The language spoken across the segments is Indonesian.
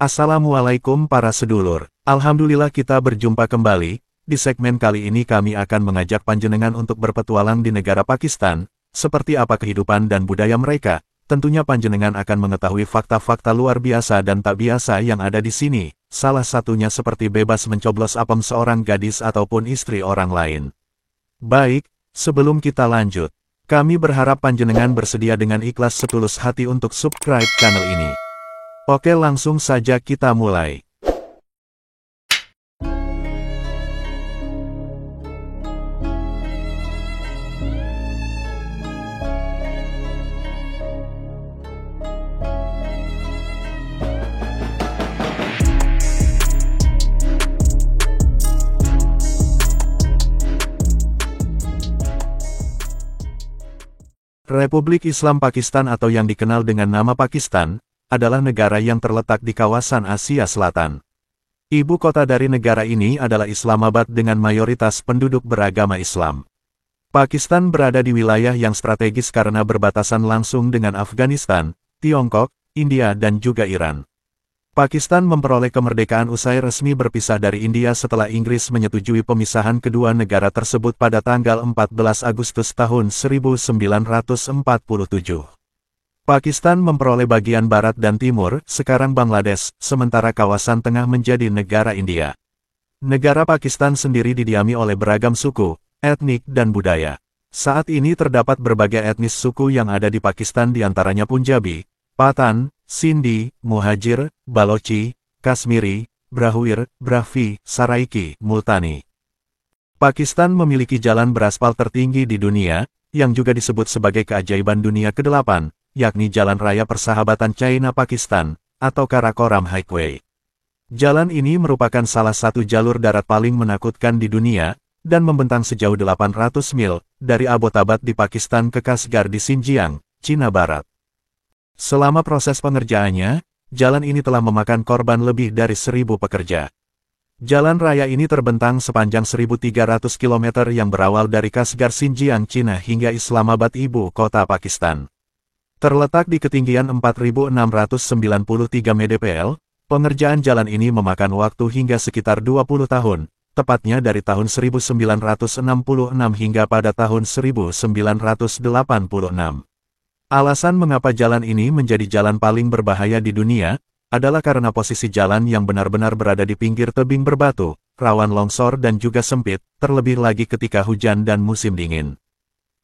Assalamualaikum para sedulur. Alhamdulillah kita berjumpa kembali. Di segmen kali ini kami akan mengajak panjenengan untuk berpetualang di negara Pakistan, seperti apa kehidupan dan budaya mereka. Tentunya panjenengan akan mengetahui fakta-fakta luar biasa dan tak biasa yang ada di sini. Salah satunya seperti bebas mencoblos apem seorang gadis ataupun istri orang lain. Baik, sebelum kita lanjut, kami berharap panjenengan bersedia dengan ikhlas setulus hati untuk subscribe channel ini. Oke, langsung saja kita mulai. Republik Islam Pakistan atau yang dikenal dengan nama Pakistan, adalah negara yang terletak di kawasan Asia Selatan. Ibu kota dari negara ini adalah Islamabad dengan mayoritas penduduk beragama Islam. Pakistan berada di wilayah yang strategis karena berbatasan langsung dengan Afghanistan, Tiongkok, India dan juga Iran. Pakistan memperoleh kemerdekaan usai resmi berpisah dari India setelah Inggris menyetujui pemisahan kedua negara tersebut pada tanggal 14 Agustus tahun 1947. Pakistan memperoleh bagian barat dan timur, sekarang Bangladesh, sementara kawasan tengah menjadi negara India. Negara Pakistan sendiri didiami oleh beragam suku, etnik dan budaya. Saat ini terdapat berbagai etnis suku yang ada di Pakistan diantaranya Punjabi, Pathan, Sindhi, Muhajir, Balochi, Kashmiri, Brahwir, Brahvi, Saraiki, Multani. Pakistan memiliki jalan beraspal tertinggi di dunia, yang juga disebut sebagai keajaiban dunia ke-8, yakni Jalan Raya Persahabatan China-Pakistan, atau Karakoram Highway. Jalan ini merupakan salah satu jalur darat paling menakutkan di dunia, dan membentang sejauh 800 mil, dari Abbottabad di Pakistan ke Kashgar di Xinjiang, Cina Barat. Selama proses pengerjaannya, jalan ini telah memakan korban lebih dari 1.000 pekerja. Jalan raya ini terbentang sepanjang 1.300 km yang berawal dari Kashgar Xinjiang, Cina hingga Islamabad, ibu kota Pakistan. Terletak di ketinggian 4.693 mdpl, pengerjaan jalan ini memakan waktu hingga sekitar 20 tahun, tepatnya dari tahun 1966 hingga pada tahun 1986. Alasan mengapa jalan ini menjadi jalan paling berbahaya di dunia, adalah karena posisi jalan yang benar-benar berada di pinggir tebing berbatu, rawan longsor dan juga sempit, terlebih lagi ketika hujan dan musim dingin.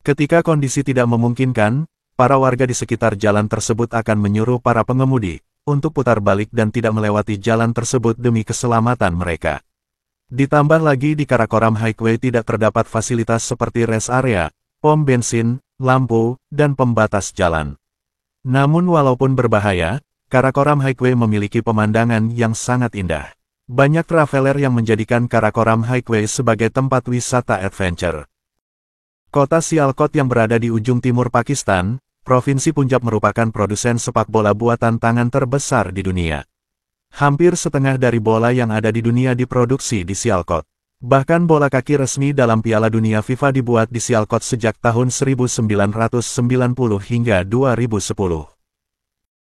Ketika kondisi tidak memungkinkan, para warga di sekitar jalan tersebut akan menyuruh para pengemudi untuk putar balik dan tidak melewati jalan tersebut demi keselamatan mereka. Ditambah lagi di Karakoram Highway tidak terdapat fasilitas seperti rest area, pom bensin, lampu, dan pembatas jalan. Namun walaupun berbahaya, Karakoram Highway memiliki pemandangan yang sangat indah. Banyak traveler yang menjadikan Karakoram Highway sebagai tempat wisata adventure. Kota Sialkot yang berada di ujung timur Pakistan, Provinsi Punjab merupakan produsen sepak bola buatan tangan terbesar di dunia. Hampir setengah dari bola yang ada di dunia diproduksi di Sialkot. Bahkan bola kaki resmi dalam Piala Dunia FIFA dibuat di Sialkot sejak tahun 1990 hingga 2010.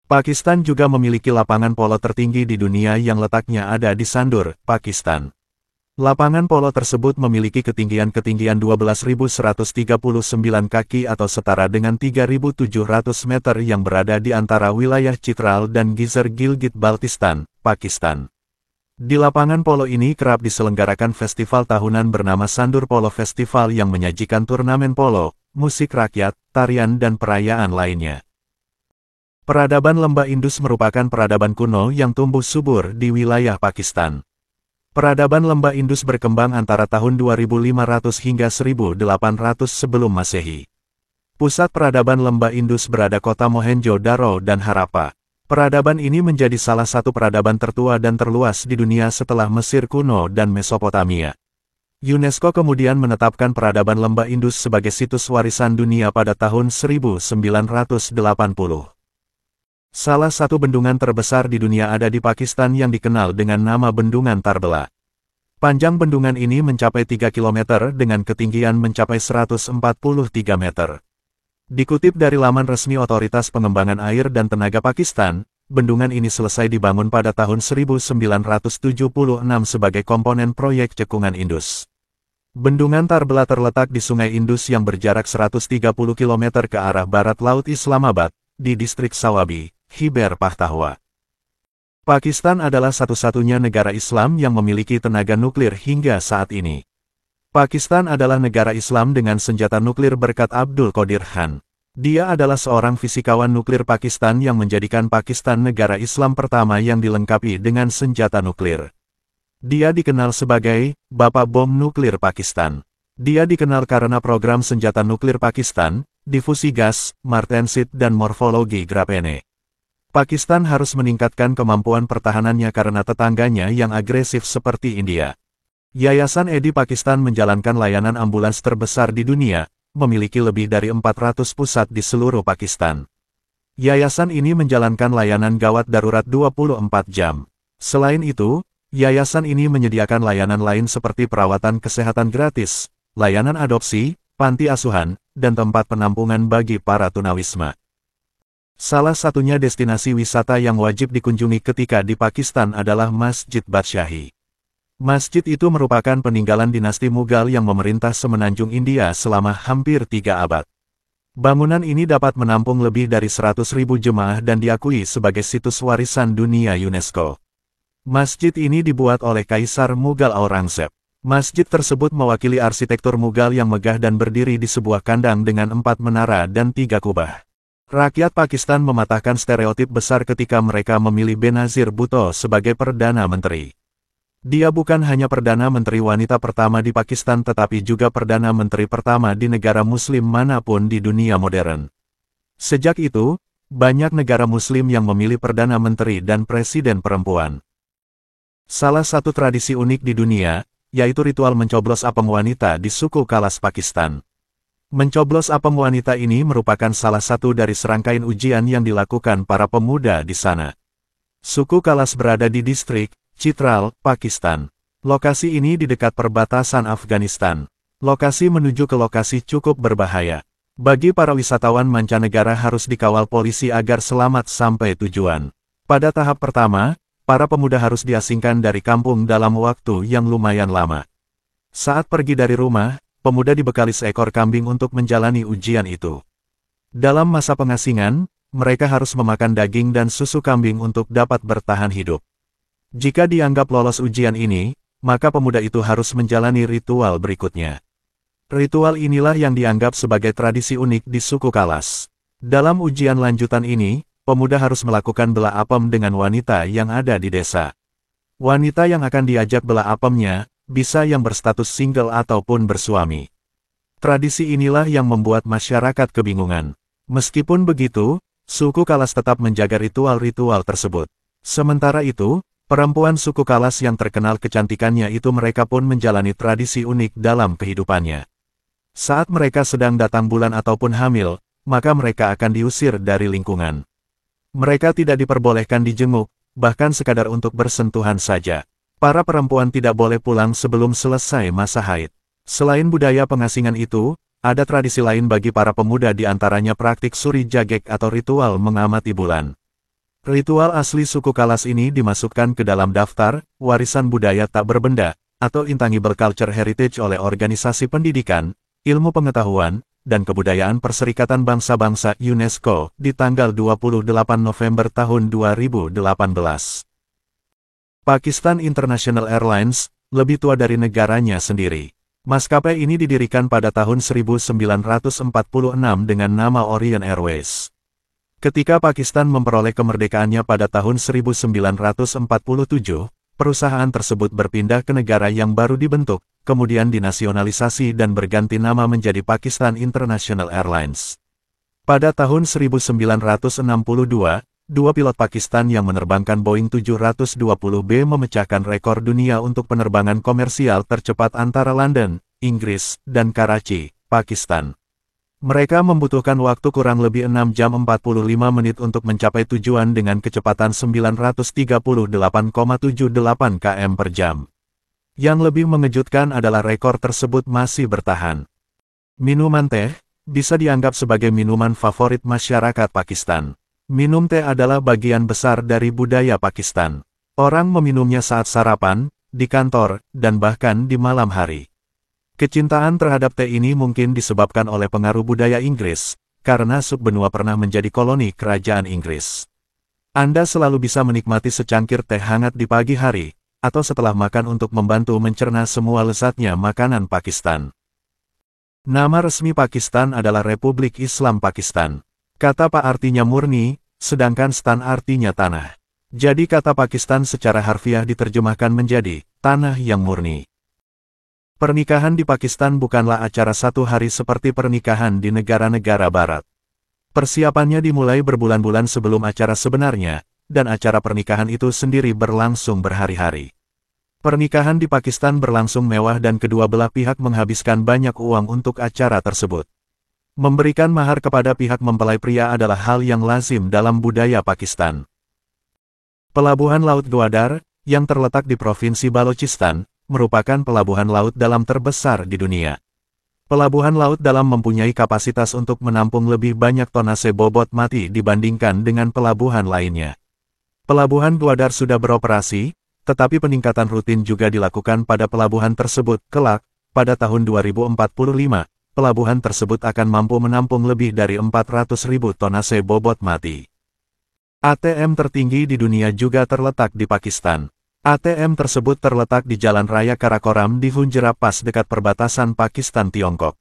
Pakistan juga memiliki lapangan polo tertinggi di dunia yang letaknya ada di Sandur, Pakistan. Lapangan polo tersebut memiliki ketinggian 12.139 kaki atau setara dengan 3.700 meter yang berada di antara wilayah Chitral dan Gizar Gilgit-Baltistan, Pakistan. Di lapangan polo ini kerap diselenggarakan festival tahunan bernama Sandur Polo Festival yang menyajikan turnamen polo, musik rakyat, tarian dan perayaan lainnya. Peradaban Lembah Indus merupakan peradaban kuno yang tumbuh subur di wilayah Pakistan. Peradaban Lembah Indus berkembang antara tahun 2500 hingga 1800 sebelum Masehi. Pusat peradaban Lembah Indus berada kota Mohenjo-Daro dan Harappa. Peradaban ini menjadi salah satu peradaban tertua dan terluas di dunia setelah Mesir kuno dan Mesopotamia. UNESCO kemudian menetapkan peradaban Lembah Indus sebagai situs warisan dunia pada tahun 1980. Salah satu bendungan terbesar di dunia ada di Pakistan yang dikenal dengan nama Bendungan Tarbela. Panjang bendungan ini mencapai 3 km dengan ketinggian mencapai 143 meter. Dikutip dari laman resmi Otoritas Pengembangan Air dan Tenaga Pakistan, bendungan ini selesai dibangun pada tahun 1976 sebagai komponen proyek cekungan Indus. Bendungan Tarbela terletak di Sungai Indus yang berjarak 130 km ke arah barat Laut Islamabad, di distrik Sawabi, Khyber Pakhtunkhwa. Pakistan adalah satu-satunya negara Islam yang memiliki tenaga nuklir hingga saat ini. Pakistan adalah negara Islam dengan senjata nuklir berkat Abdul Qadir Khan. Dia adalah seorang fisikawan nuklir Pakistan yang menjadikan Pakistan negara Islam pertama yang dilengkapi dengan senjata nuklir. Dia dikenal sebagai Bapak Bom Nuklir Pakistan. Dia dikenal karena program senjata nuklir Pakistan, difusi gas, martensit dan morfologi grapene. Pakistan harus meningkatkan kemampuan pertahanannya karena tetangganya yang agresif seperti India. Yayasan EDI Pakistan menjalankan layanan ambulans terbesar di dunia, memiliki lebih dari 400 pusat di seluruh Pakistan. Yayasan ini menjalankan layanan gawat darurat 24 jam. Selain itu, yayasan ini menyediakan layanan lain seperti perawatan kesehatan gratis, layanan adopsi, panti asuhan, dan tempat penampungan bagi para tunawisma. Salah satunya destinasi wisata yang wajib dikunjungi ketika di Pakistan adalah Masjid Badshahi. Masjid itu merupakan peninggalan dinasti Mughal yang memerintah semenanjung India selama hampir 3 abad. Bangunan ini dapat menampung lebih dari 100.000 jemaah dan diakui sebagai situs warisan dunia UNESCO. Masjid ini dibuat oleh Kaisar Mughal Aurangzeb. Masjid tersebut mewakili arsitektur Mughal yang megah dan berdiri di sebuah kandang dengan 4 menara dan 3 kubah. Rakyat Pakistan mematahkan stereotip besar ketika mereka memilih Benazir Bhutto sebagai Perdana Menteri. Dia bukan hanya Perdana Menteri wanita pertama di Pakistan tetapi juga Perdana Menteri pertama di negara Muslim manapun di dunia modern. Sejak itu, banyak negara Muslim yang memilih Perdana Menteri dan Presiden perempuan. Salah satu tradisi unik di dunia, yaitu ritual mencoblos apem wanita di suku Kalas Pakistan. Mencoblos apem wanita ini merupakan salah satu dari serangkaian ujian yang dilakukan para pemuda di sana. Suku Kalas berada di distrik Chitral, Pakistan. Lokasi ini di dekat perbatasan Afghanistan. Lokasi menuju ke lokasi cukup berbahaya. Bagi para wisatawan mancanegara harus dikawal polisi agar selamat sampai tujuan. Pada tahap pertama, para pemuda harus diasingkan dari kampung dalam waktu yang lumayan lama. Saat pergi dari rumah, pemuda dibekali seekor kambing untuk menjalani ujian itu. Dalam masa pengasingan, mereka harus memakan daging dan susu kambing untuk dapat bertahan hidup. Jika dianggap lolos ujian ini, maka pemuda itu harus menjalani ritual berikutnya. Ritual inilah yang dianggap sebagai tradisi unik di suku Kalas. Dalam ujian lanjutan ini, pemuda harus melakukan belah apem dengan wanita yang ada di desa. Wanita yang akan diajak belah apemnya, bisa yang berstatus single ataupun bersuami. Tradisi inilah yang membuat masyarakat kebingungan. Meskipun begitu, suku Kalas tetap menjaga ritual-ritual tersebut. Sementara itu, perempuan suku Kalas yang terkenal kecantikannya itu mereka pun menjalani tradisi unik dalam kehidupannya. Saat mereka sedang datang bulan ataupun hamil, maka mereka akan diusir dari lingkungan. Mereka tidak diperbolehkan dijenguk, bahkan sekadar untuk bersentuhan saja. Para perempuan tidak boleh pulang sebelum selesai masa haid. Selain budaya pengasingan itu, ada tradisi lain bagi para pemuda di antaranya praktik suri jagek atau ritual mengamati bulan. Ritual asli suku Kalas ini dimasukkan ke dalam daftar warisan budaya tak berbenda atau Intangible Culture Heritage oleh Organisasi Pendidikan, Ilmu Pengetahuan, dan Kebudayaan Perserikatan Bangsa-Bangsa UNESCO di tanggal 28 November tahun 2018. Pakistan International Airlines, lebih tua dari negaranya sendiri. Maskapai ini didirikan pada tahun 1946 dengan nama Orient Airways. Ketika Pakistan memperoleh kemerdekaannya pada tahun 1947, perusahaan tersebut berpindah ke negara yang baru dibentuk, kemudian dinasionalisasi dan berganti nama menjadi Pakistan International Airlines. Pada tahun 1962, dua pilot Pakistan yang menerbangkan Boeing 720B memecahkan rekor dunia untuk penerbangan komersial tercepat antara London, Inggris, dan Karachi, Pakistan. Mereka membutuhkan waktu kurang lebih 6 jam 45 menit untuk mencapai tujuan dengan kecepatan 938,78 km per jam. Yang lebih mengejutkan adalah rekor tersebut masih bertahan. Minuman teh bisa dianggap sebagai minuman favorit masyarakat Pakistan. Minum teh adalah bagian besar dari budaya Pakistan. Orang meminumnya saat sarapan, di kantor, dan bahkan di malam hari. Kecintaan terhadap teh ini mungkin disebabkan oleh pengaruh budaya Inggris, karena subbenua pernah menjadi koloni kerajaan Inggris. Anda selalu bisa menikmati secangkir teh hangat di pagi hari, atau setelah makan untuk membantu mencerna semua lezatnya makanan Pakistan. Nama resmi Pakistan adalah Republik Islam Pakistan. Kata Pa artinya murni, sedangkan Stan artinya tanah. Jadi kata Pakistan secara harfiah diterjemahkan menjadi tanah yang murni. Pernikahan di Pakistan bukanlah acara satu hari seperti pernikahan di negara-negara barat. Persiapannya dimulai berbulan-bulan sebelum acara sebenarnya, dan acara pernikahan itu sendiri berlangsung berhari-hari. Pernikahan di Pakistan berlangsung mewah dan kedua belah pihak menghabiskan banyak uang untuk acara tersebut. Memberikan mahar kepada pihak mempelai pria adalah hal yang lazim dalam budaya Pakistan. Pelabuhan Laut Gwadar, yang terletak di Provinsi Balochistan, merupakan pelabuhan laut dalam terbesar di dunia. Pelabuhan laut dalam mempunyai kapasitas untuk menampung lebih banyak tonase bobot mati dibandingkan dengan pelabuhan lainnya. Pelabuhan Gwadar sudah beroperasi, tetapi peningkatan rutin juga dilakukan pada pelabuhan tersebut. Kelak, pada tahun 2045, pelabuhan tersebut akan mampu menampung lebih dari 400.000 tonase bobot mati. ATM tertinggi di dunia juga terletak di Pakistan. ATM tersebut terletak di Jalan Raya Karakoram di Hunjra Pass dekat perbatasan Pakistan-Tiongkok.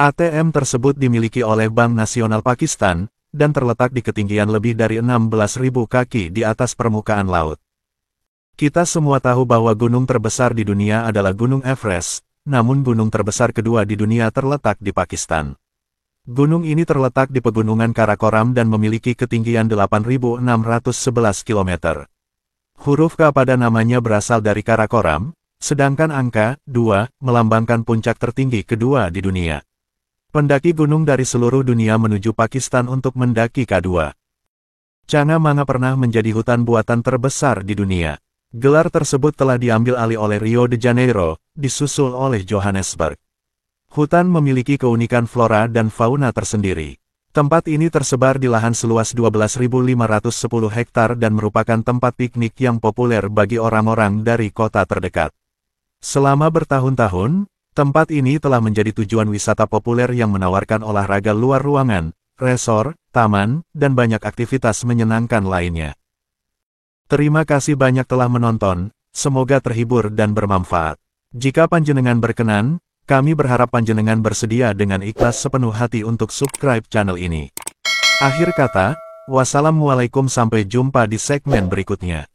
ATM tersebut dimiliki oleh Bank Nasional Pakistan, dan terletak di ketinggian lebih dari 16.000 kaki di atas permukaan laut. Kita semua tahu bahwa gunung terbesar di dunia adalah Gunung Everest, namun gunung terbesar kedua di dunia terletak di Pakistan. Gunung ini terletak di pegunungan Karakoram dan memiliki ketinggian 8.611 km. Huruf K pada namanya berasal dari Karakoram, sedangkan angka 2 melambangkan puncak tertinggi kedua di dunia. Pendaki gunung dari seluruh dunia menuju Pakistan untuk mendaki K2. Changha Manga pernah menjadi hutan buatan terbesar di dunia. Gelar tersebut telah diambil alih oleh Rio de Janeiro, disusul oleh Johannesburg. Hutan memiliki keunikan flora dan fauna tersendiri. Tempat ini tersebar di lahan seluas 12.510 hektar dan merupakan tempat piknik yang populer bagi orang-orang dari kota terdekat. Selama bertahun-tahun, tempat ini telah menjadi tujuan wisata populer yang menawarkan olahraga luar ruangan, resor, taman, dan banyak aktivitas menyenangkan lainnya. Terima kasih banyak telah menonton, semoga terhibur dan bermanfaat. Jika panjenengan berkenan, kami berharap panjenengan bersedia dengan ikhlas sepenuh hati untuk subscribe channel ini. Akhir kata, wassalamualaikum, sampai jumpa di segmen berikutnya.